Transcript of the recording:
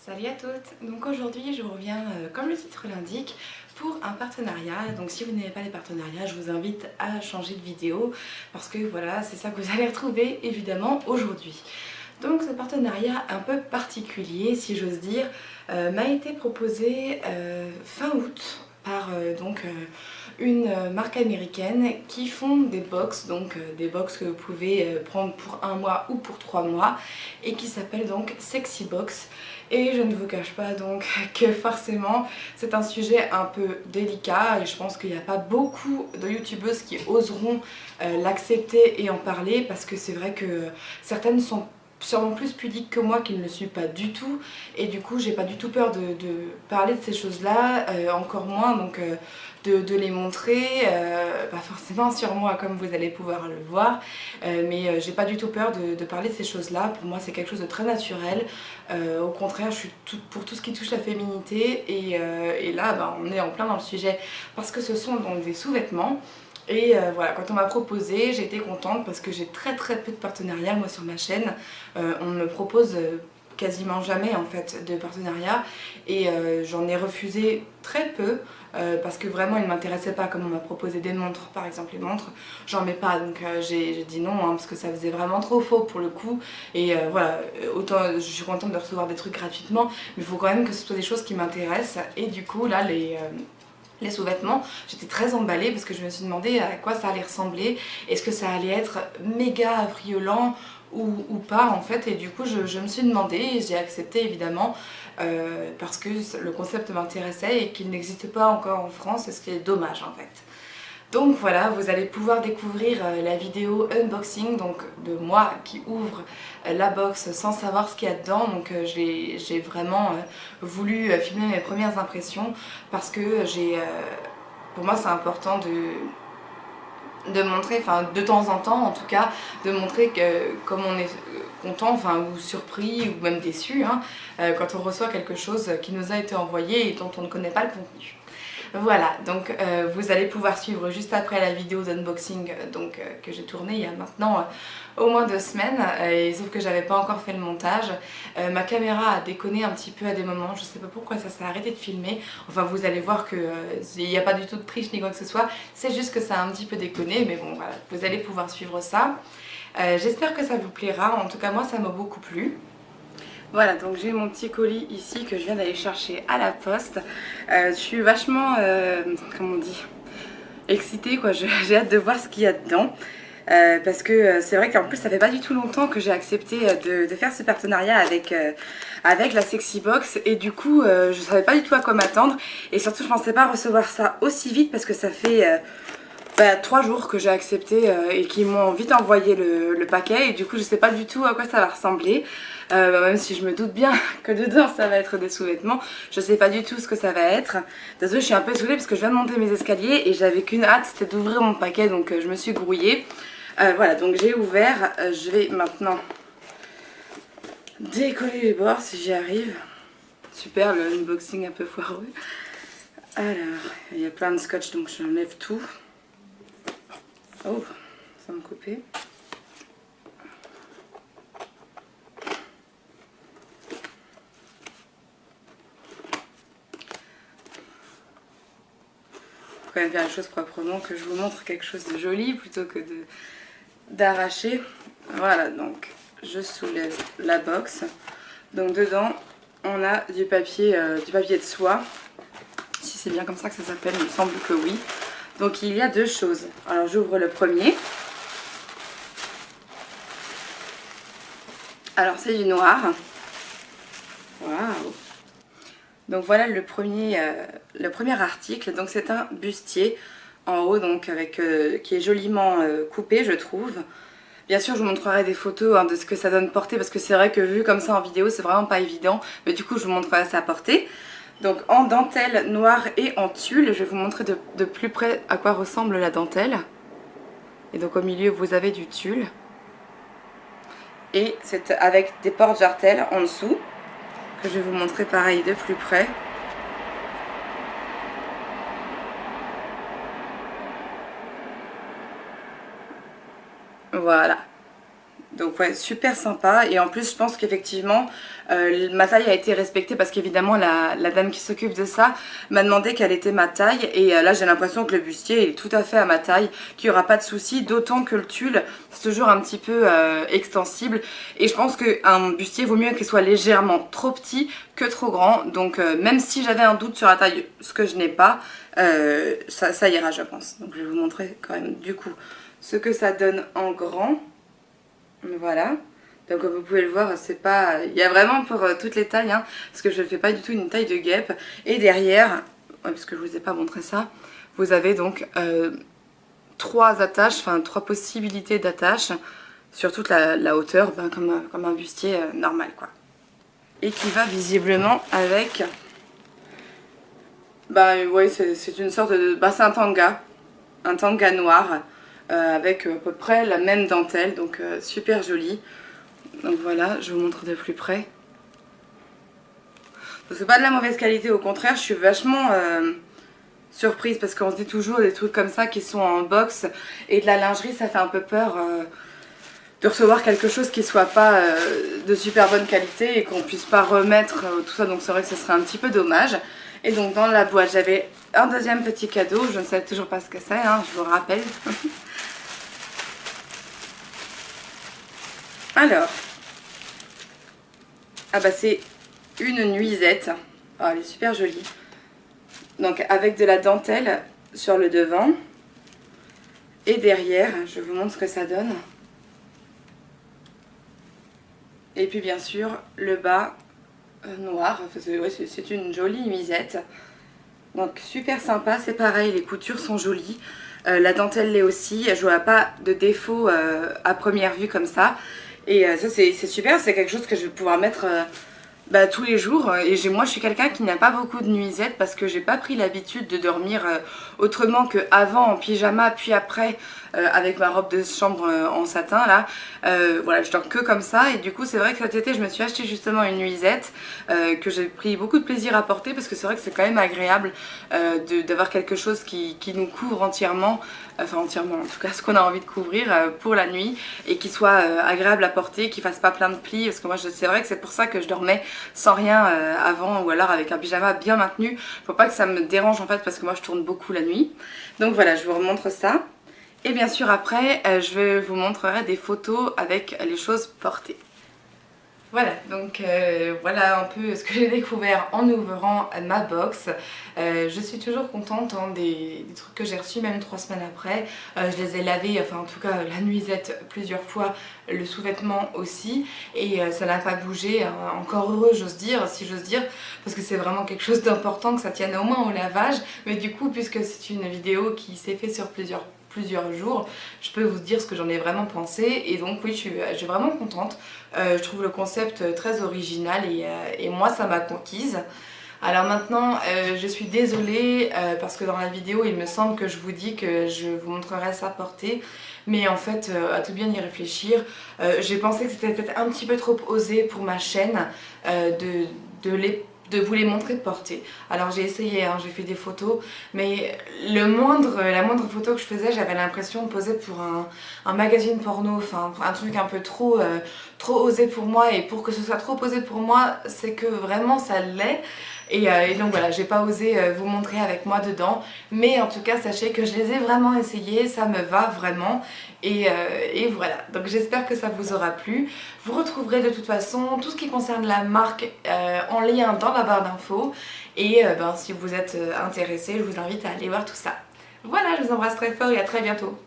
Salut à toutes. Donc aujourd'hui je reviens comme le titre l'indique pour un partenariat. Donc si vous n'avez pas les partenariats, je vous invite à changer de vidéo parce que voilà, c'est ça que vous allez retrouver évidemment aujourd'hui. Donc ce partenariat un peu particulier, si j'ose dire, m'a été proposé fin août par une marque américaine qui font des box, donc des box que vous pouvez prendre pour un mois ou pour 3 mois et qui s'appelle donc Sexy Box. Et je ne vous cache pas donc que forcément c'est un sujet un peu délicat et je pense qu'il n'y a pas beaucoup de youtubeuses qui oseront l'accepter et en parler parce que c'est vrai que certaines sont sûrement plus pudique que moi qui ne le suis pas du tout et du coup j'ai pas du tout peur de parler de ces choses là, encore moins donc de les montrer, pas forcément sur moi comme vous allez pouvoir le voir, mais j'ai pas du tout peur de parler de ces choses là. Pour moi c'est quelque chose de très naturel, au contraire je suis pour tout ce qui touche la féminité et là on est en plein dans le sujet parce que ce sont donc des sous-vêtements. Et voilà, quand on m'a proposé, j'ai été contente parce que j'ai très peu de partenariats moi sur ma chaîne. On me propose quasiment jamais en fait de partenariat et j'en ai refusé très peu parce que vraiment ils ne m'intéressaient pas. Comme on m'a proposé des montres par exemple, les montres j'en mets pas, donc j'ai dit non hein, parce que ça faisait vraiment trop faux pour le coup et voilà, autant je suis contente de recevoir des trucs gratuitement mais il faut quand même que ce soit des choses qui m'intéressent et du coup là les sous-vêtements, j'étais très emballée parce que je me suis demandé à quoi ça allait ressembler, est-ce que ça allait être méga affriolant ou pas en fait, et du coup je me suis demandé et j'ai accepté évidemment parce que le concept m'intéressait et qu'il n'existe pas encore en France, ce qui est dommage en fait. Donc voilà, vous allez pouvoir découvrir la vidéo unboxing donc de moi qui ouvre la box sans savoir ce qu'il y a dedans. Donc j'ai vraiment voulu filmer mes premières impressions parce que pour moi c'est important de montrer, enfin de temps en temps en tout cas, de montrer que comme on est content, enfin ou surpris ou même déçu hein, quand on reçoit quelque chose qui nous a été envoyé et dont on ne connaît pas le contenu. Voilà, donc vous allez pouvoir suivre juste après la vidéo d'unboxing que j'ai tournée il y a maintenant au moins 2 semaines, sauf que j'avais pas encore fait le montage. Ma caméra a déconné un petit peu à des moments, je sais pas pourquoi ça s'est arrêté de filmer. Enfin vous allez voir que il n'y a pas du tout de triche ni quoi que ce soit, c'est juste que ça a un petit peu déconné, mais bon voilà, vous allez pouvoir suivre ça. J'espère que ça vous plaira, en tout cas moi ça m'a beaucoup plu. Voilà, donc j'ai mon petit colis ici que je viens d'aller chercher à la poste. Je suis vachement, comment on dit, excitée quoi, j'ai hâte de voir ce qu'il y a dedans. Parce que c'est vrai qu'en plus ça fait pas du tout longtemps que j'ai accepté de faire ce partenariat avec la Sexy Box et du coup je savais pas du tout à quoi m'attendre et surtout je pensais pas recevoir ça aussi vite parce que ça fait 3 jours que j'ai accepté et qu'ils m'ont vite envoyé le paquet et du coup je sais pas du tout à quoi ça va ressembler. Même si je me doute bien que dedans ça va être des sous-vêtements, je sais pas du tout ce que ça va être. Désolée, je suis un peu saoulée parce que je viens de monter mes escaliers et j'avais qu'une hâte, c'était d'ouvrir mon paquet, donc je me suis grouillée. Voilà, donc j'ai ouvert, je vais maintenant décoller les bords si j'y arrive. Super, le unboxing un peu foireux. Alors, il y a plein de scotch donc j'enlève tout. Oh, ça me coupait. Quand même faire les choses proprement, que je vous montre quelque chose de joli plutôt que d'arracher. Voilà, donc je soulève la box. Donc dedans on a du papier de soie, si c'est bien comme ça que ça s'appelle, il me semble que oui. Donc il y a 2 choses. Alors j'ouvre le premier. Alors c'est du noir. Waouh. Donc voilà le premier article. Donc c'est un bustier en haut, donc avec qui est joliment coupé je trouve. Bien sûr je vous montrerai des photos hein, de ce que ça donne porter parce que c'est vrai que vu comme ça en vidéo c'est vraiment pas évident. Mais du coup je vous montrerai ça à porter. Donc en dentelle noire et en tulle, je vais vous montrer de plus près à quoi ressemble la dentelle. Et donc au milieu vous avez du tulle. Et c'est avec des porte-jartelles en dessous, que je vais vous montrer pareil de plus près. Voilà. Donc ouais, super sympa. Et en plus, je pense qu'effectivement, ma taille a été respectée parce qu'évidemment, la dame qui s'occupe de ça m'a demandé quelle était ma taille. Et là, j'ai l'impression que le bustier est tout à fait à ma taille, qu'il n'y aura pas de souci. D'autant que le tulle, c'est toujours un petit peu extensible. Et je pense qu'un bustier vaut mieux qu'il soit légèrement trop petit que trop grand. Donc même si j'avais un doute sur la taille, ce que je n'ai pas, ça ira, je pense. Donc je vais vous montrer quand même du coup ce que ça donne en grand. Voilà, donc comme vous pouvez le voir, c'est pas... il y a vraiment pour toutes les tailles, hein, parce que je ne fais pas du tout une taille de guêpe. Et derrière, ouais, parce que je vous ai pas montré ça, vous avez donc 3 attaches, enfin 3 possibilités d'attaches sur toute la hauteur, ben, comme un bustier normal quoi. Et qui va visiblement avec... Bah ouais, c'est une sorte de... Bah c'est un tanga noir. Avec à peu près la même dentelle, donc super jolie. Donc voilà, je vous montre de plus près. C'est pas de la mauvaise qualité, au contraire, je suis vachement surprise parce qu'on se dit toujours des trucs comme ça qui sont en box et de la lingerie, ça fait un peu peur de recevoir quelque chose qui soit pas de super bonne qualité et qu'on puisse pas remettre tout ça, donc c'est vrai que ce serait un petit peu dommage. Et donc dans la boîte, j'avais un deuxième petit cadeau, je ne sais toujours pas ce que c'est, hein, je vous rappelle. Alors, ah bah c'est une nuisette, oh, elle est super jolie, donc avec de la dentelle sur le devant et derrière, je vous montre ce que ça donne. Et puis bien sûr le bas noir, c'est une jolie nuisette, donc super sympa, c'est pareil, les coutures sont jolies, la dentelle l'est aussi, je vois pas de défaut à première vue comme ça. Et ça c'est super, c'est quelque chose que je vais pouvoir mettre bah, tous les jours. Et moi je suis quelqu'un qui n'a pas beaucoup de nuisettes parce que j'ai pas pris l'habitude de dormir autrement qu'avant en pyjama, puis après avec ma robe de chambre en satin là. Voilà, je dors que comme ça. Et du coup c'est vrai que cet été je me suis acheté justement une nuisette que j'ai pris beaucoup de plaisir à porter parce que c'est vrai que c'est quand même agréable d'avoir quelque chose qui nous couvre entièrement. Enfin entièrement, en tout cas ce qu'on a envie de couvrir pour la nuit et qui soit agréable à porter, qui fasse pas plein de plis parce que moi c'est vrai que c'est pour ça que je dormais sans rien avant ou alors avec un pyjama bien maintenu. Faut pas que ça me dérange en fait parce que moi je tourne beaucoup la nuit. Donc voilà, je vous remontre ça. Et bien sûr après je vous montrerai des photos avec les choses portées. Voilà, donc voilà un peu ce que j'ai découvert en ouvrant ma box. Je suis toujours contente hein, des trucs que j'ai reçus, même 3 semaines après. Je les ai lavés, enfin en tout cas la nuisette plusieurs fois, le sous-vêtement aussi. Et ça n'a pas bougé, hein. Encore heureux j'ose dire, si j'ose dire, parce que c'est vraiment quelque chose d'important que ça tienne au moins au lavage. Mais du coup, puisque c'est une vidéo qui s'est faite sur plusieurs jours, je peux vous dire ce que j'en ai vraiment pensé et donc oui je suis vraiment contente. Je trouve le concept très original et moi ça m'a conquise. Alors maintenant je suis désolée parce que dans la vidéo il me semble que je vous dis que je vous montrerai ça porté, mais en fait à tout bien y réfléchir, j'ai pensé que c'était peut-être un petit peu trop osé pour ma chaîne de vous les montrer de portée. Alors j'ai essayé, hein, j'ai fait des photos, mais la moindre photo que je faisais, j'avais l'impression de poser pour un magazine porno, enfin un truc un peu trop osé pour moi, et pour que ce soit trop osé pour moi, c'est que vraiment ça l'est. Et donc voilà, j'ai pas osé vous montrer avec moi dedans, mais en tout cas sachez que je les ai vraiment essayés, ça me va vraiment. Et voilà, donc j'espère que ça vous aura plu. Vous retrouverez de toute façon tout ce qui concerne la marque en lien dans la barre d'infos. Et si vous êtes intéressé, je vous invite à aller voir tout ça. Voilà, je vous embrasse très fort et à très bientôt.